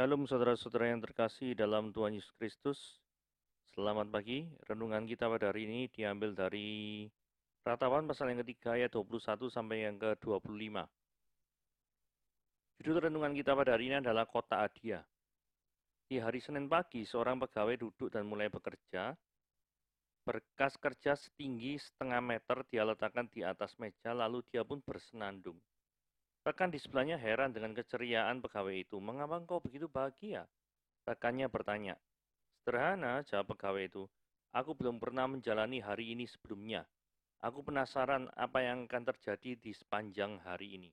Shalom saudara-saudara yang terkasih dalam Tuhan Yesus Kristus. Selamat pagi. Renungan kita pada hari ini diambil dari Ratapan pasal yang ketiga ayat 21 sampai yang ke-25. Judul renungan kita pada hari ini adalah Kota Adia. Di hari Senin pagi, seorang pegawai duduk dan mulai bekerja. Berkas kerja setinggi setengah meter dia letakkan di atas meja, lalu dia pun bersenandung. Rekan di sebelahnya heran dengan keceriaan pegawai itu. Mengapa engkau begitu bahagia? Rekannya bertanya. Sederhana, jawab pegawai itu. Aku belum pernah menjalani hari ini sebelumnya. Aku penasaran apa yang akan terjadi di sepanjang hari ini.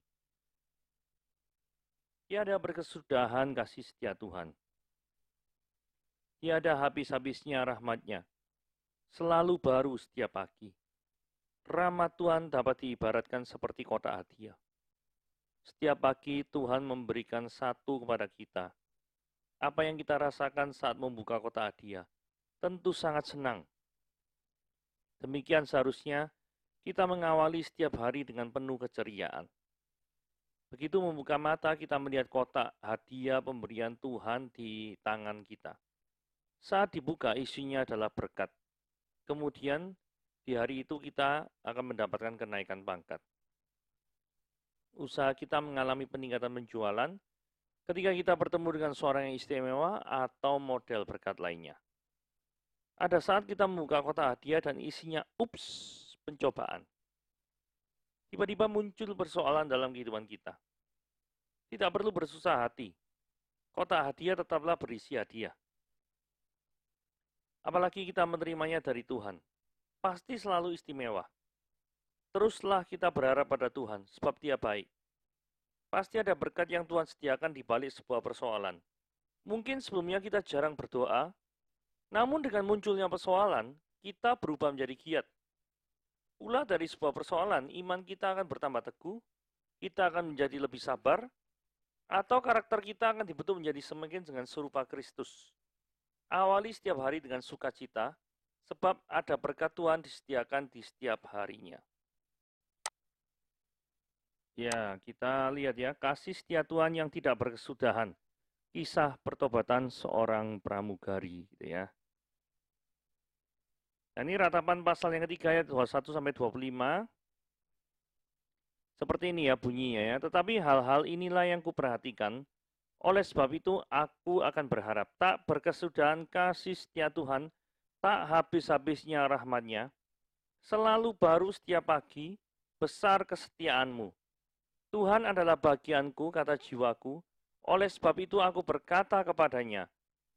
Tiada berkesudahan kasih setia Tuhan. Tiada habis-habisnya rahmat-Nya. Selalu baru setiap pagi. Rahmat Tuhan dapat diibaratkan seperti kota Adia. Setiap pagi Tuhan memberikan satu kepada kita. Apa yang kita rasakan saat membuka kota Adia? Tentu sangat senang. Demikian seharusnya kita mengawali setiap hari dengan penuh keceriaan. Begitu membuka mata, kita melihat kotak hadiah pemberian Tuhan di tangan kita. Saat dibuka, isinya adalah berkat. Kemudian, di hari itu kita akan mendapatkan kenaikan pangkat. Usaha kita mengalami peningkatan penjualan ketika kita bertemu dengan seorang yang istimewa atau model berkat lainnya. Ada saat kita membuka kotak hadiah dan isinya, pencobaan. Tiba-tiba muncul persoalan dalam kehidupan kita. Tidak perlu bersusah hati. Kotak hadiah tetaplah berisi hadiah. Apalagi kita menerimanya dari Tuhan. Pasti selalu istimewa. Teruslah kita berharap pada Tuhan, sebab Dia baik. Pasti ada berkat yang Tuhan sediakan di balik sebuah persoalan. Mungkin sebelumnya kita jarang berdoa, namun dengan munculnya persoalan, kita berubah menjadi giat. Pula dari sebuah persoalan, iman kita akan bertambah teguh, kita akan menjadi lebih sabar, atau karakter kita akan dibentuk menjadi semakin dengan serupa Kristus. Awali setiap hari dengan sukacita, sebab ada berkat Tuhan disediakan di setiap harinya. Ya, kita lihat ya, kasih setia Tuhan yang tidak berkesudahan. Kisah pertobatan seorang pramugari, gitu ya. Nah, ini Ratapan pasal yang ketiga ayat 21 sampai 25. Seperti ini ya bunyinya ya. Tetapi hal-hal inilah yang kuperhatikan. Oleh sebab itu aku akan berharap tak berkesudahan kasih setia Tuhan, tak habis-habisnya rahmat-Nya, selalu baru setiap pagi, besar kesetiaanmu. Tuhan adalah bagianku, kata jiwaku, oleh sebab itu aku berkata kepadanya,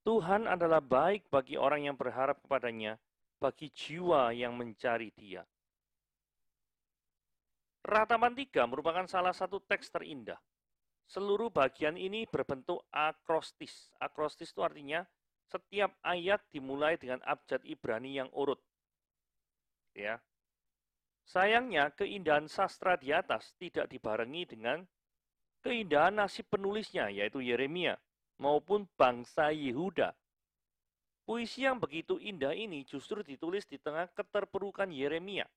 Tuhan adalah baik bagi orang yang berharap kepadanya, bagi jiwa yang mencari Dia. Ratapan 3 merupakan salah satu teks terindah. Seluruh bagian ini berbentuk akrostis. Akrostis itu artinya setiap ayat dimulai dengan abjad Ibrani yang urut. Ya. Sayangnya keindahan sastra di atas tidak dibarengi dengan keindahan nasib penulisnya, yaitu Yeremia, maupun bangsa Yehuda. Puisi yang begitu indah ini justru ditulis di tengah keterpurukan Yeremia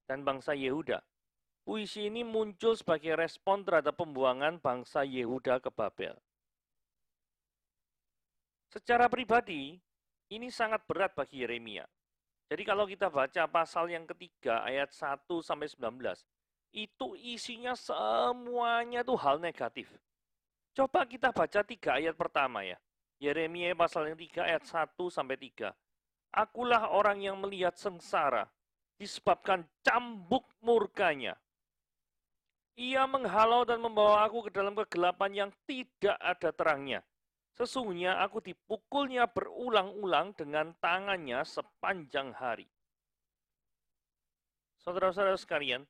dan bangsa Yehuda. Puisi ini muncul sebagai respon terhadap pembuangan bangsa Yehuda ke Babel. Secara pribadi, ini sangat berat bagi Yeremia. Jadi kalau kita baca pasal yang ketiga ayat 1 sampai 19, itu isinya semuanya tuh hal negatif. Coba kita baca 3 ayat pertama ya. Yeremia pasal yang 3 ayat 1 sampai 3. Akulah orang yang melihat sengsara disebabkan cambuk murkanya. Ia menghalau dan membawa aku ke dalam kegelapan yang tidak ada terangnya. Sesungguhnya aku dipukulnya berulang-ulang dengan tangannya sepanjang hari. Saudara-saudara sekalian,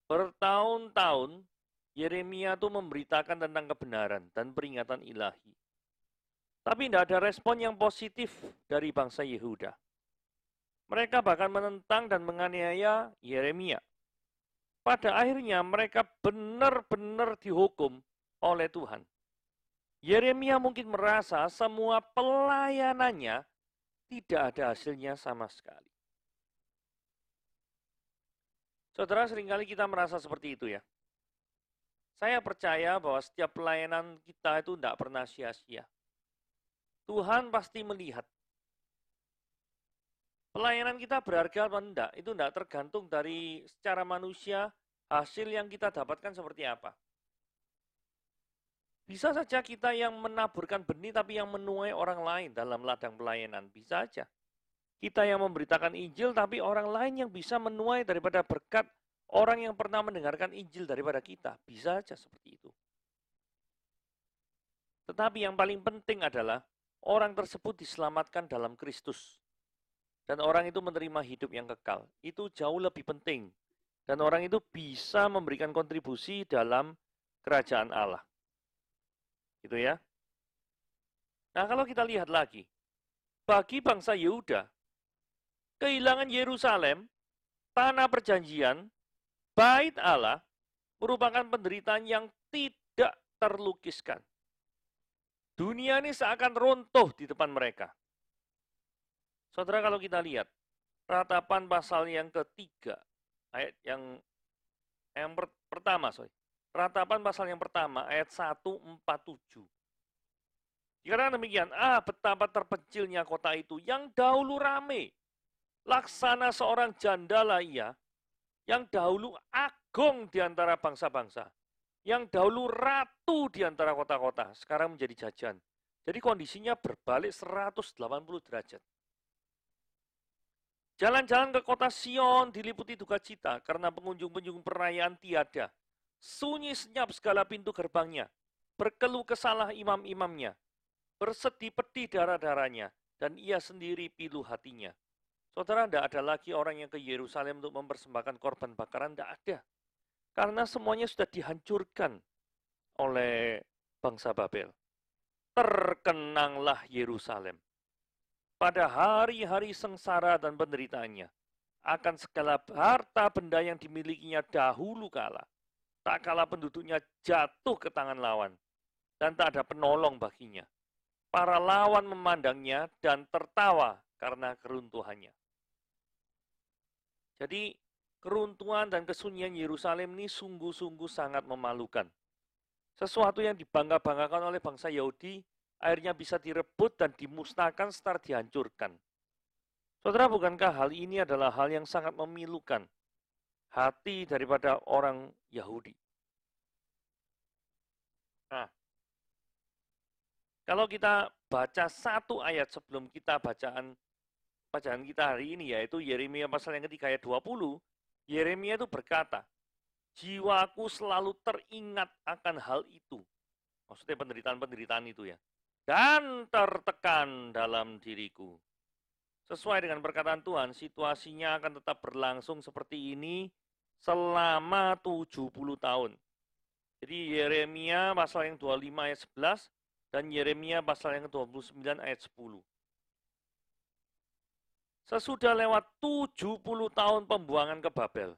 bertahun-tahun Yeremia itu memberitakan tentang kebenaran dan peringatan ilahi. Tapi tidak ada respon yang positif dari bangsa Yehuda. Mereka bahkan menentang dan menganiaya Yeremia. Pada akhirnya mereka benar-benar dihukum oleh Tuhan. Yeremia mungkin merasa semua pelayanannya tidak ada hasilnya sama sekali. Saudara, seringkali kita merasa seperti itu ya. Saya percaya bahwa setiap pelayanan kita itu tidak pernah sia-sia. Tuhan pasti melihat. Pelayanan kita berharga atau enggak, itu enggak tergantung dari secara manusia, hasil yang kita dapatkan seperti apa. Bisa saja kita yang menaburkan benih tapi yang menuai orang lain dalam ladang pelayanan. Bisa saja. Kita yang memberitakan Injil tapi orang lain yang bisa menuai daripada berkat orang yang pernah mendengarkan Injil daripada kita. Bisa saja seperti itu. Tetapi yang paling penting adalah orang tersebut diselamatkan dalam Kristus. Dan orang itu menerima hidup yang kekal. Itu jauh lebih penting. Dan orang itu bisa memberikan kontribusi dalam kerajaan Allah. Gitu ya. Nah, kalau kita lihat lagi, bagi bangsa Yehuda, kehilangan Yerusalem, tanah perjanjian, bait Allah, merupakan penderitaan yang tidak terlukiskan. Dunia ini seakan runtuh di depan mereka. Saudara, kalau kita lihat, Ratapan pasal yang ketiga, ayat yang pertama, Ratapan pasal yang pertama, ayat 147. Dikatakan demikian, betapa terpencilnya kota itu, yang dahulu rame, laksana seorang jandala ia, yang dahulu agung di antara bangsa-bangsa, yang dahulu ratu di antara kota-kota, sekarang menjadi jajan. Jadi kondisinya berbalik 180 derajat. Jalan-jalan ke kota Sion diliputi duka cita karena pengunjung-pengunjung perayaan tiada. Sunyi senyap segala pintu gerbangnya. Berkeluh kesalah imam-imamnya. Bersedih pedih darah-darahnya. Dan ia sendiri pilu hatinya. Saudara, tidak ada lagi orang yang ke Yerusalem untuk mempersembahkan korban bakaran. Tidak ada. Karena semuanya sudah dihancurkan oleh bangsa Babel. Terkenanglah Yerusalem. Pada hari-hari sengsara dan penderitaannya, akan segala harta benda yang dimilikinya dahulu kala, tak kala penduduknya jatuh ke tangan lawan, dan tak ada penolong baginya. Para lawan memandangnya dan tertawa karena keruntuhannya. Jadi, keruntuhan dan kesunyian Yerusalem ini sungguh-sungguh sangat memalukan. Sesuatu yang dibangga-banggakan oleh bangsa Yahudi, akhirnya bisa direbut dan dimusnahkan serta dihancurkan. Saudara, bukankah hal ini adalah hal yang sangat memilukan hati daripada orang Yahudi? Nah, kalau kita baca satu ayat sebelum kita bacaan kita hari ini, yaitu Yeremia pasal yang ketiga ayat 20, Yeremia itu berkata, jiwaku selalu teringat akan hal itu. Maksudnya penderitaan-penderitaan itu ya. Dan tertekan dalam diriku. Sesuai dengan perkataan Tuhan, situasinya akan tetap berlangsung seperti ini selama 70 tahun. Jadi Yeremia pasal yang 25 ayat 11 dan Yeremia pasal yang 29 ayat 10. Sesudah lewat 70 tahun pembuangan ke Babel,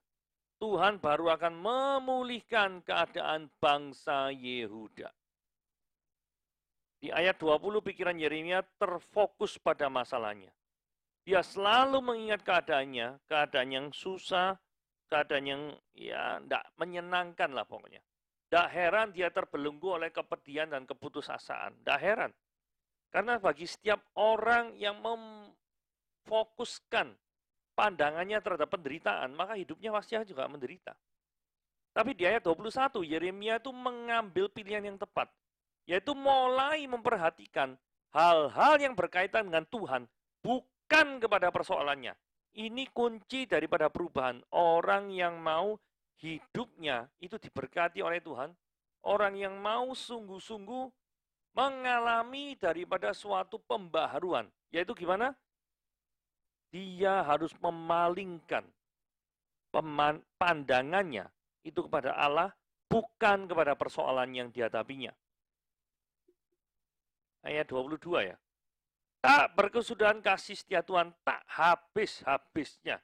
Tuhan baru akan memulihkan keadaan bangsa Yehuda. Di ayat 20 pikiran Yeremia terfokus pada masalahnya. Dia selalu mengingat keadaannya, keadaan yang susah, keadaan yang ya tidak menyenangkan lah pokoknya. Tidak heran dia terbelenggu oleh kepedihan dan keputusasaan. Tidak heran. Karena bagi setiap orang yang memfokuskan pandangannya terhadap penderitaan, maka hidupnya pasti juga menderita. Tapi di ayat 21, Yeremia itu mengambil pilihan yang tepat, yaitu mulai memperhatikan hal-hal yang berkaitan dengan Tuhan, bukan kepada persoalannya. Ini kunci daripada perubahan. Orang yang mau hidupnya itu diberkati oleh Tuhan, orang yang mau sungguh-sungguh mengalami daripada suatu pembaharuan, yaitu gimana? Dia harus memalingkan pandangannya itu kepada Allah, bukan kepada persoalan yang dihadapinya. Ayat 22 ya. Tak berkesudahan kasih setia Tuhan, tak habis-habisnya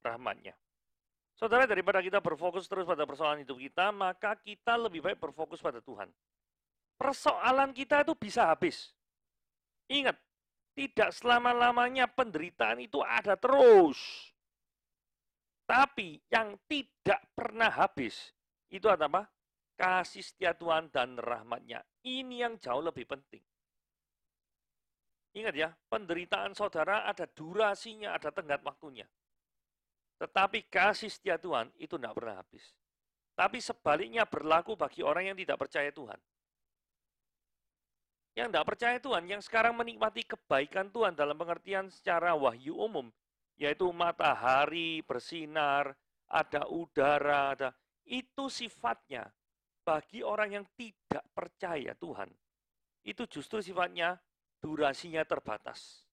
rahmatnya. Saudara, daripada kita berfokus terus pada persoalan hidup kita, maka kita lebih baik berfokus pada Tuhan. Persoalan kita itu bisa habis. Ingat, tidak selama-lamanya penderitaan itu ada terus. Tapi yang tidak pernah habis, itu apa? kasih setia Tuhan dan rahmat-Nya. Ini yang jauh lebih penting. Ingat ya, penderitaan saudara ada durasinya, ada tenggat waktunya. Tetapi kasih setia Tuhan itu tidak pernah habis. Tapi sebaliknya berlaku bagi orang yang tidak percaya Tuhan. Yang tidak percaya Tuhan, yang sekarang menikmati kebaikan Tuhan dalam pengertian secara wahyu umum, yaitu matahari bersinar, ada udara, itu sifatnya bagi orang yang tidak percaya Tuhan. Itu justru sifatnya durasinya terbatas.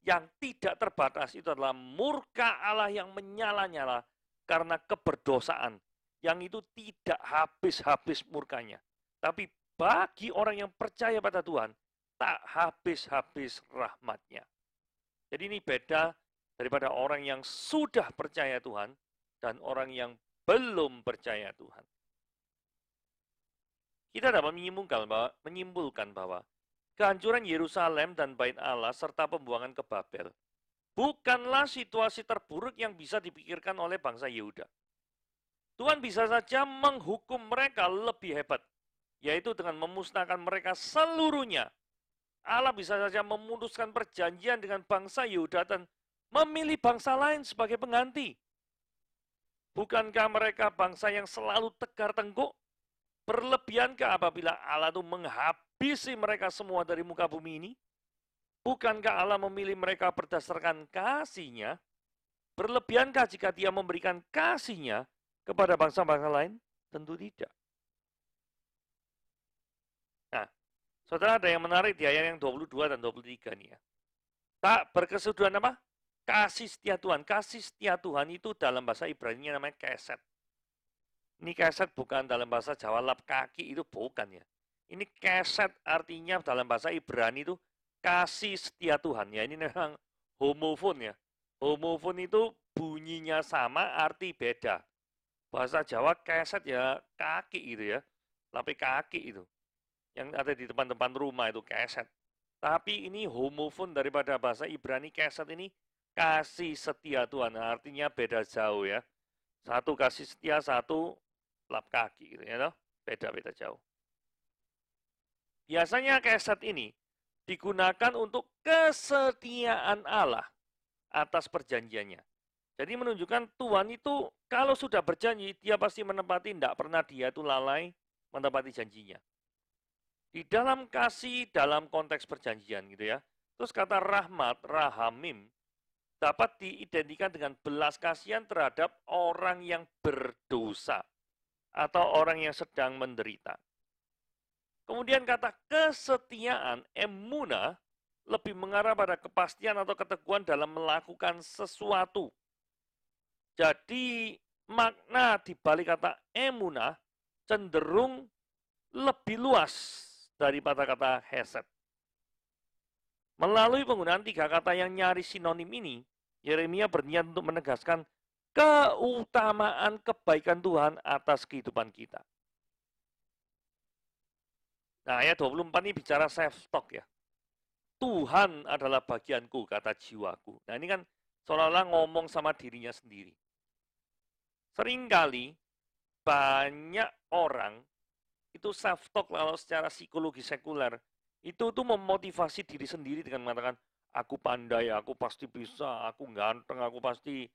Yang tidak terbatas itu adalah murka Allah yang menyala-nyala karena keberdosaan. Yang itu tidak habis-habis murkanya. Tapi bagi orang yang percaya pada Tuhan, tak habis-habis rahmat-Nya. Jadi ini beda daripada orang yang sudah percaya Tuhan dan orang yang belum percaya Tuhan. Kita dapat menyimpulkan bahwa kehancuran Yerusalem dan Bait Allah serta pembuangan ke Babel bukanlah situasi terburuk yang bisa dipikirkan oleh bangsa Yehuda. Tuhan bisa saja menghukum mereka lebih hebat, yaitu dengan memusnahkan mereka seluruhnya. Allah bisa saja memutuskan perjanjian dengan bangsa Yehuda dan memilih bangsa lain sebagai pengganti. Bukankah mereka bangsa yang selalu tegar tengkuk? Berlebihankah apabila Allah itu menghabisi mereka semua dari muka bumi ini? Bukankah Allah memilih mereka berdasarkan kasih-Nya? Berlebihankah jika Dia memberikan kasih-Nya kepada bangsa-bangsa lain? Tentu tidak. Nah, saudara, ada yang menarik di ayat yang 22 dan 23 nih ya. Tak berkesudahan apa? Kasih setia Tuhan. Kasih setia Tuhan itu dalam bahasa Ibrani namanya keset. Ini keset bukan dalam bahasa Jawa lap kaki, itu bukan ya. Ini keset artinya dalam bahasa Ibrani itu kasih setia Tuhan ya. Ini memang homofon ya. Homofon itu bunyinya sama, arti beda. Bahasa Jawa keset ya kaki gitu ya. Lapi kaki itu. Yang ada di depan-depan rumah itu keset. Tapi ini homofon daripada bahasa Ibrani keset ini kasih setia Tuhan. Artinya beda jauh ya. Satu kasih setia, satu lap kaki gitu ya. Beda-beda jauh. Biasanya keset ini digunakan untuk kesetiaan Allah atas perjanjiannya. Jadi menunjukkan Tuhan itu kalau sudah berjanji, Dia pasti menepati, tidak pernah Dia itu lalai menepati janjinya. Di dalam kasih, dalam konteks perjanjian gitu ya. Terus kata rahmat, rahamim, dapat diidentikan dengan belas kasihan terhadap orang yang berdosa atau orang yang sedang menderita. Kemudian kata kesetiaan, emuna, lebih mengarah pada kepastian atau keteguhan dalam melakukan sesuatu. Jadi makna di balik kata emuna cenderung lebih luas daripada kata hesed. Melalui penggunaan tiga kata yang nyaris sinonim ini, Yeremia berniat untuk menegaskan keutamaan kebaikan Tuhan atas kehidupan kita. Nah, ayat 24 ini bicara self-talk ya. Tuhan adalah bagianku, kata jiwaku. Nah, ini kan seolah-olah ngomong sama dirinya sendiri. Seringkali banyak orang itu self-talk kalau secara psikologi sekuler itu tuh memotivasi diri sendiri dengan mengatakan aku pandai, aku pasti bisa, aku ganteng, aku pasti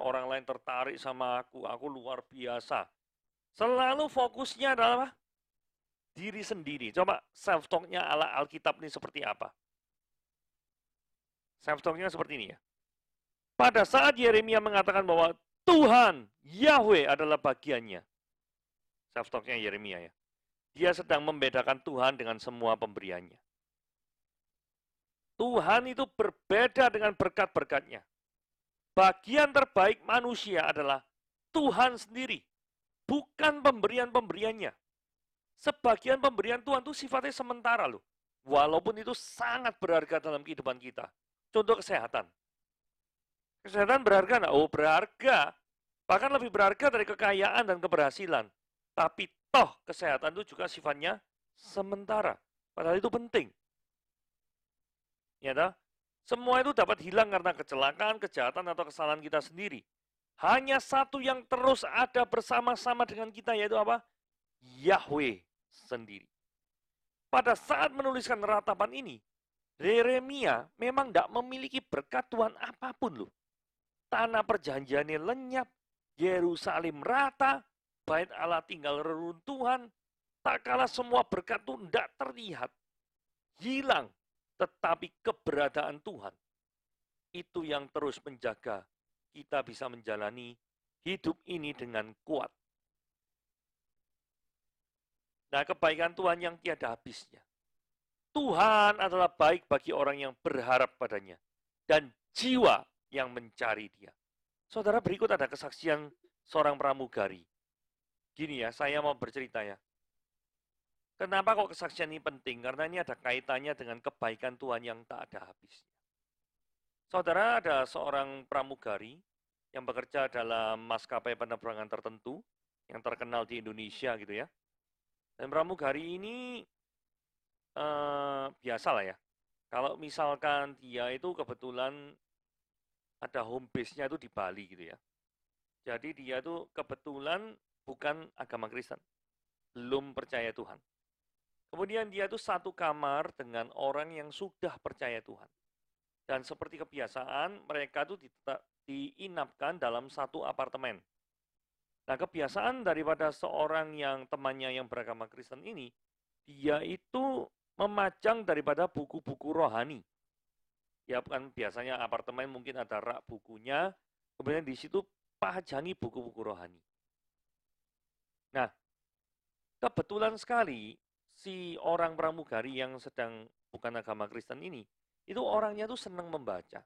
orang lain tertarik sama aku luar biasa. Selalu fokusnya adalah diri sendiri. Coba self-talk-nya ala Alkitab ini seperti apa? Self-talk-nya seperti ini ya. Pada saat Yeremia mengatakan bahwa Tuhan, Yahweh adalah bagiannya. Self-talk-nya Yeremia ya. Dia sedang membedakan Tuhan dengan semua pemberiannya. Tuhan itu berbeda dengan berkat-berkatnya. Bagian terbaik manusia adalah Tuhan sendiri, bukan pemberian-pemberiannya. Sebagian pemberian Tuhan itu sifatnya sementara loh. Walaupun itu sangat berharga dalam kehidupan kita. Contoh kesehatan. Kesehatan berharga enggak? Oh, berharga. Bahkan lebih berharga dari kekayaan dan keberhasilan. Tapi toh kesehatan itu juga sifatnya sementara. Padahal itu penting. Ya toh? Semua itu dapat hilang karena kecelakaan, kejahatan, atau kesalahan kita sendiri. Hanya satu yang terus ada bersama-sama dengan kita, yaitu apa? Yahweh sendiri. Pada saat menuliskan ratapan ini, Yeremia memang tidak memiliki berkat Tuhan apapun loh. Tanah perjanjiannya lenyap, Yerusalem rata, bait Allah tinggal reruntuhan, tak kalah semua berkat itu tidak terlihat, hilang, tetapi keberadaan Tuhan itu yang terus menjaga kita bisa menjalani hidup ini dengan kuat. Nah, kebaikan Tuhan yang tiada habisnya. Tuhan adalah baik bagi orang yang berharap padanya dan jiwa yang mencari Dia. Saudara, berikut ada kesaksian seorang pramugari. Gini ya, saya mau bercerita ya. Kenapa kok kesaksian ini penting? Karena ini ada kaitannya dengan kebaikan Tuhan yang tak ada habisnya. Saudara, ada seorang pramugari yang bekerja dalam maskapai penerbangan tertentu yang terkenal di Indonesia gitu ya. Dan pramugari ini biasalah ya. Kalau misalkan dia itu kebetulan ada home base-nya itu di Bali gitu ya. Jadi dia itu kebetulan bukan agama Kristen, belum percaya Tuhan. Kemudian dia itu satu kamar dengan orang yang sudah percaya Tuhan. Dan seperti kebiasaan, mereka itu diinapkan dalam satu apartemen. Nah, kebiasaan daripada seorang yang temannya yang beragama Kristen ini, dia itu memajang daripada buku-buku rohani. Ya, kan biasanya apartemen mungkin ada rak bukunya, kemudian di situ pajangi buku-buku rohani. Nah, kebetulan sekali si orang pramugari yang sedang bukan agama Kristen ini, itu orangnya tuh senang membaca.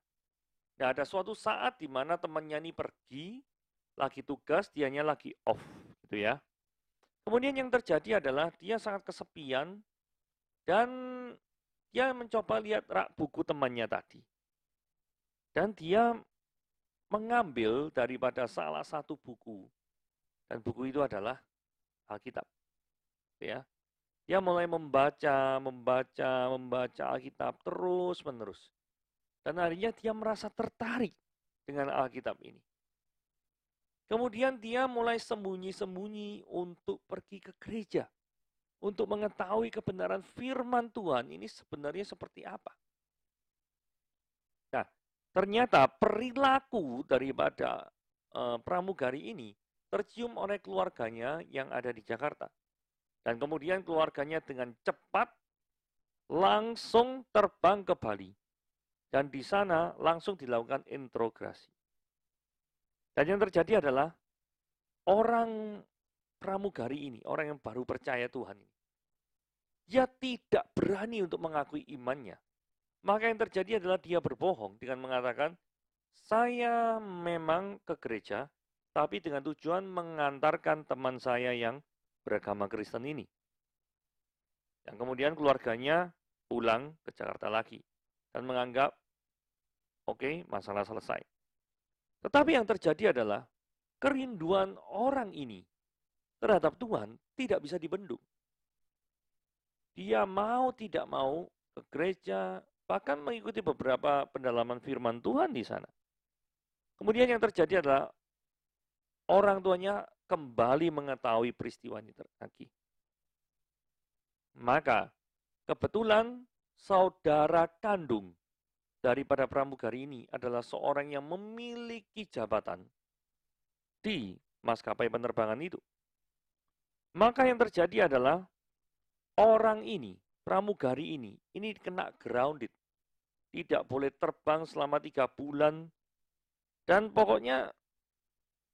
Nah, ada suatu saat di mana temannya ini pergi, lagi tugas, dianya lagi off, gitu ya. Kemudian yang terjadi adalah dia sangat kesepian dan dia mencoba lihat rak buku temannya tadi. Dan dia mengambil daripada salah satu buku. Dan buku itu adalah Alkitab. Ya. Dia mulai membaca Alkitab terus-menerus. Dan akhirnya dia merasa tertarik dengan Alkitab ini. Kemudian dia mulai sembunyi-sembunyi untuk pergi ke gereja. Untuk mengetahui kebenaran firman Tuhan ini sebenarnya seperti apa. Nah, ternyata perilaku daripada pramugari ini tercium oleh keluarganya yang ada di Jakarta. Dan kemudian keluarganya dengan cepat langsung terbang ke Bali. Dan di sana langsung dilakukan interogasi. Dan yang terjadi adalah orang pramugari ini, orang yang baru percaya Tuhan ini, dia tidak berani untuk mengakui imannya. Maka yang terjadi adalah dia berbohong dengan mengatakan, saya memang ke gereja, tapi dengan tujuan mengantarkan teman saya yang beragama Kristen ini. Yang kemudian keluarganya pulang ke Jakarta lagi dan menganggap, oke, masalah selesai. Tetapi yang terjadi adalah kerinduan orang ini terhadap Tuhan tidak bisa dibendung. Dia mau tidak mau ke gereja, bahkan mengikuti beberapa pendalaman firman Tuhan di sana. Kemudian yang terjadi adalah orang tuanya kembali mengetahui peristiwa ini lagi. Maka kebetulan saudara kandung daripada pramugari ini adalah seorang yang memiliki jabatan di maskapai penerbangan itu. Maka yang terjadi adalah orang ini, pramugari ini kena grounded. Tidak boleh terbang selama 3 bulan. Dan pokoknya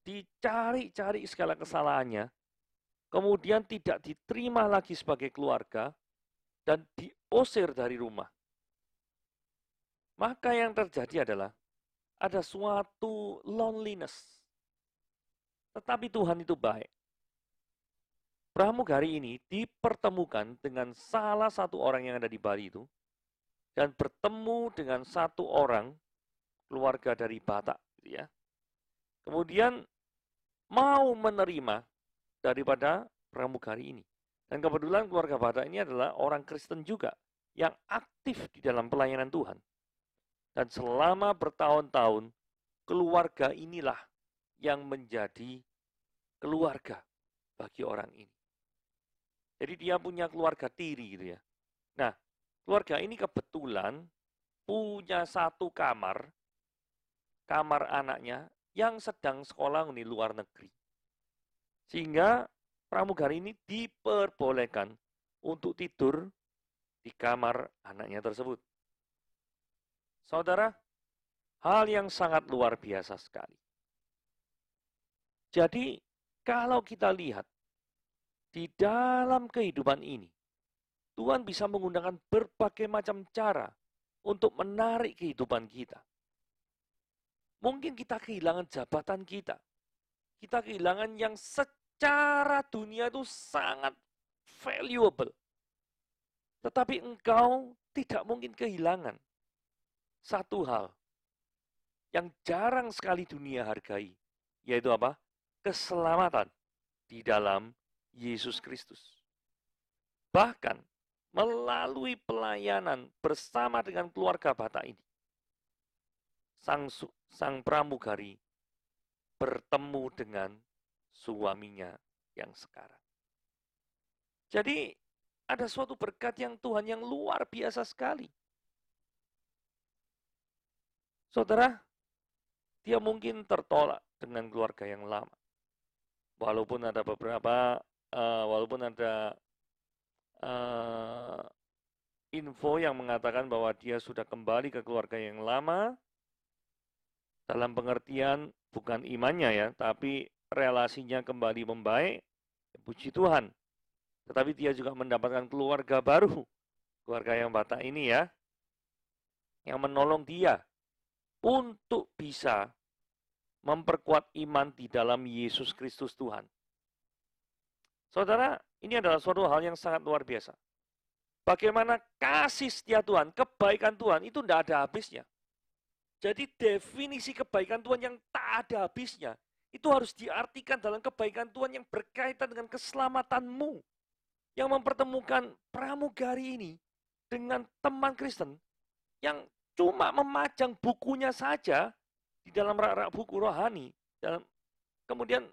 dicari-cari segala kesalahannya. Kemudian tidak diterima lagi sebagai keluarga. Dan diusir dari rumah. Maka yang terjadi adalah ada suatu loneliness. Tetapi Tuhan itu baik. Pramugari ini dipertemukan dengan salah satu orang yang ada di Bali itu dan bertemu dengan satu orang keluarga dari Batak, gitu ya. Kemudian mau menerima daripada pramugari ini. Dan kebetulan keluarga Batak ini adalah orang Kristen juga yang aktif di dalam pelayanan Tuhan. Dan selama bertahun-tahun keluarga inilah yang menjadi keluarga bagi orang ini. Jadi dia punya keluarga tiri gitu ya. Nah, keluarga ini kebetulan punya satu kamar anaknya yang sedang sekolah di luar negeri. Sehingga pramugari ini diperbolehkan untuk tidur di kamar anaknya tersebut. Saudara, hal yang sangat luar biasa sekali. Jadi, kalau kita lihat di dalam kehidupan ini, Tuhan bisa menggunakan berbagai macam cara untuk menarik kehidupan kita. Mungkin kita kehilangan jabatan kita. Kita kehilangan yang secara dunia itu sangat valuable. Tetapi engkau tidak mungkin kehilangan satu hal yang jarang sekali dunia hargai. Yaitu apa? Keselamatan di dalam Yesus Kristus. Bahkan melalui pelayanan bersama dengan keluarga Batak ini, sang pramugari bertemu dengan suaminya yang sekarang. Jadi ada suatu berkat yang Tuhan yang luar biasa sekali. Saudara, dia mungkin tertolak dengan keluarga yang lama. Walaupun ada info yang mengatakan bahwa dia sudah kembali ke keluarga yang lama, dalam pengertian bukan imannya ya, tapi relasinya kembali membaik, puji Tuhan. Tetapi dia juga mendapatkan keluarga baru, keluarga yang Batak ini ya, yang menolong dia untuk bisa memperkuat iman di dalam Yesus Kristus Tuhan. Saudara, ini adalah suatu hal yang sangat luar biasa. Bagaimana kasih setia Tuhan, kebaikan Tuhan itu tidak ada habisnya. Jadi definisi kebaikan Tuhan yang tak ada habisnya, itu harus diartikan dalam kebaikan Tuhan yang berkaitan dengan keselamatanmu. Yang mempertemukan pramugari ini dengan teman Kristen yang cuma memajang bukunya saja di dalam rak-rak buku rohani. Kemudian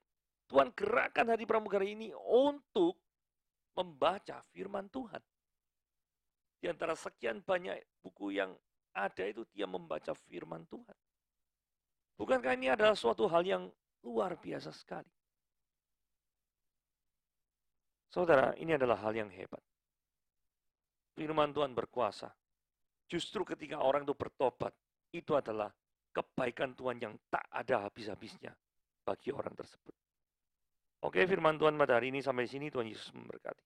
Tuhan gerakkan hati pramugari ini untuk membaca firman Tuhan. Di antara sekian banyak buku yang ada itu dia membaca firman Tuhan. Bukankah ini adalah suatu hal yang luar biasa sekali? Saudara, ini adalah hal yang hebat. Firman Tuhan berkuasa. Justru ketika orang itu bertobat, itu adalah kebaikan Tuhan yang tak ada habis-habisnya bagi orang tersebut. Oke, firman Tuhan pada hari ini sampai sini. Tuhan Yesus memberkati.